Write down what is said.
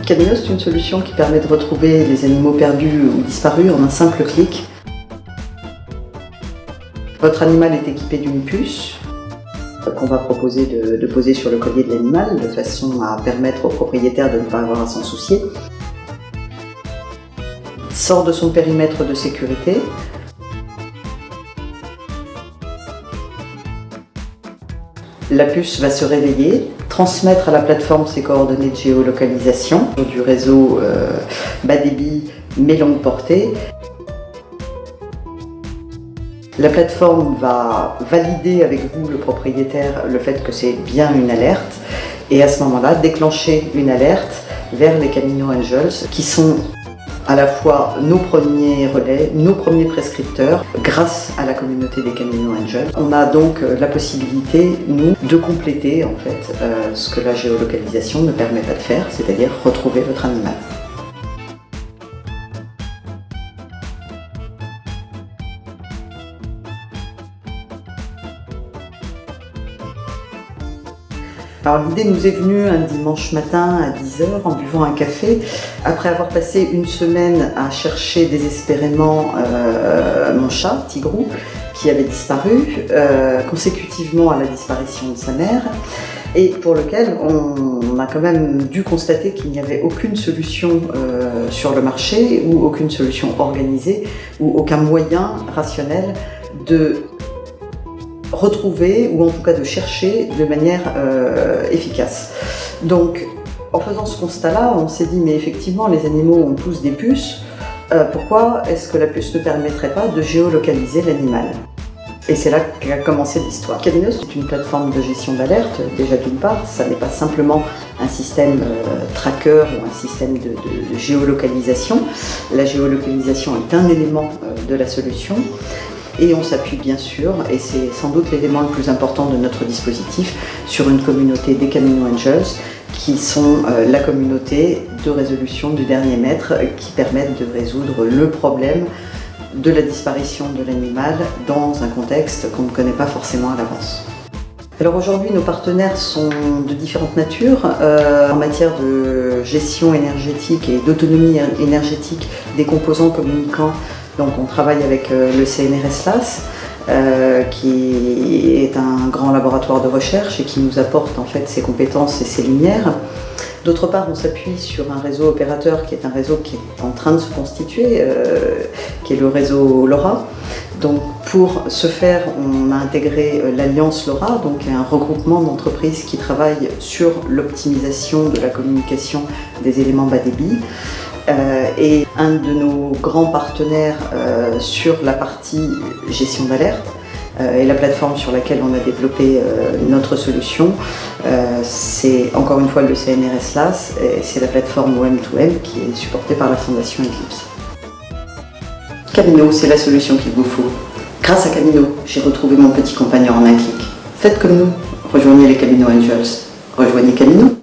Camino, c'est une solution qui permet de retrouver les animaux perdus ou disparus en un simple clic. Votre animal est équipé d'une puce qu'on va proposer de poser sur le collier de l'animal, de façon à permettre au propriétaire de ne pas avoir à s'en soucier. Il sort de son périmètre de sécurité. La puce va se réveiller, transmettre à la plateforme ses coordonnées de géolocalisation du réseau bas débit mais longue portée. La plateforme va valider avec vous, le propriétaire, le fait que c'est bien une alerte et à ce moment-là déclencher une alerte vers les Camino Angels qui sont à la fois nos premiers relais, nos premiers prescripteurs grâce à la communauté des Camino Angels. On a donc la possibilité, nous, de compléter en fait ce que la géolocalisation ne permet pas de faire, c'est-à-dire retrouver votre animal. Alors l'idée nous est venue un dimanche matin à 10h en buvant un café, après avoir passé une semaine à chercher désespérément mon chat, Tigrou, qui avait disparu consécutivement à la disparition de sa mère, et pour lequel on a quand même dû constater qu'il n'y avait aucune solution sur le marché, ou aucune solution organisée, ou aucun moyen rationnel de retrouver, ou en tout cas de chercher de manière efficace. Donc en faisant ce constat-là, on s'est dit mais effectivement les animaux ont tous des puces, pourquoi est-ce que la puce ne permettrait pas de géolocaliser l'animal? Et c'est là qu'a commencé l'histoire. Camino, c'est une plateforme de gestion d'alerte, déjà d'une part, ça n'est pas simplement un système tracker ou un système de géolocalisation. La géolocalisation est un élément de la solution. Et on s'appuie bien sûr, et c'est sans doute l'élément le plus important de notre dispositif, sur une communauté des Camino Angels, qui sont la communauté de résolution du dernier mètre, qui permettent de résoudre le problème de la disparition de l'animal dans un contexte qu'on ne connaît pas forcément à l'avance. Alors aujourd'hui, nos partenaires sont de différentes natures en matière de gestion énergétique et d'autonomie énergétique des composants communicants. Donc on travaille avec le CNRS-LAS, qui est un grand laboratoire de recherche et qui nous apporte en fait ses compétences et ses lumières. D'autre part, on s'appuie sur un réseau opérateur qui est un réseau qui est en train de se constituer, qui est le réseau LoRa. Donc pour ce faire, on a intégré l'Alliance LoRa, donc un regroupement d'entreprises qui travaillent sur l'optimisation de la communication des éléments bas débit. Et un de nos grands partenaires sur la partie gestion d'alerte et la plateforme sur laquelle on a développé notre solution, c'est encore une fois le CNRS-LAS et c'est la plateforme OM2M qui est supportée par la Fondation Eclipse. Camino, c'est la solution qu'il vous faut. Grâce à Camino, j'ai retrouvé mon petit compagnon en un clic. Faites comme nous, rejoignez les Camino Angels. Rejoignez Camino.